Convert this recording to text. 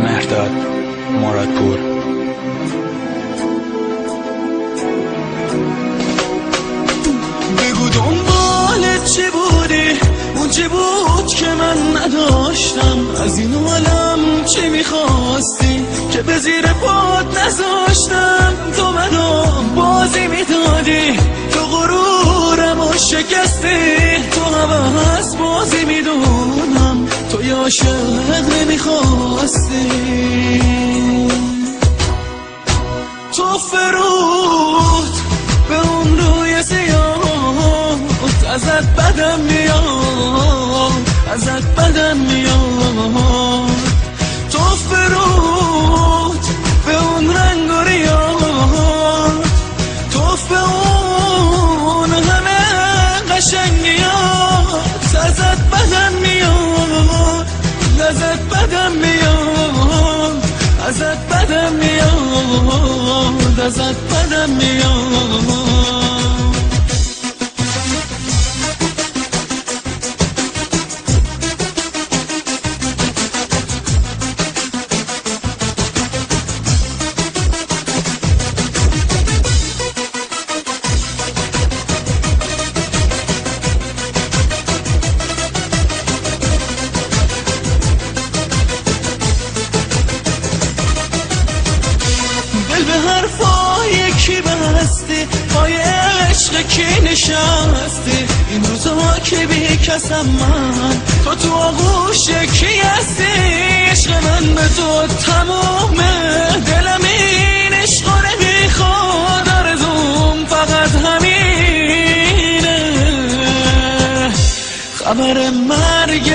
مهرداد مرادپور. بگو دنبالت چی بودی، اون چی بود که من نداشتم، از این عالم چی میخواستی که به زیر پات نذاشتم. تو منو بازی میدادی، تو غرورم و شکستی، تو هوس بازی میدونم، تو یا عاشق نمیخواستی. تو فرود به اون روی سیاه، ازت بدم میاد، ازت بدم میاد. تو فرود به اون رنگ و ریاد، تو به اون همه قشنگیات، ازت بدم میاد، ازت بدم میاد، ازت بدم میاد، ازت بدم میاد. دل به حرفای کی بستی، پای عشق کی نشستی، این روزها که بی کسم من، تو آغوش کی هستی. عشق من به تو تمومه، دلم این عشق رو نمیخواد، آرزوم فقط همینه. خبر مرگ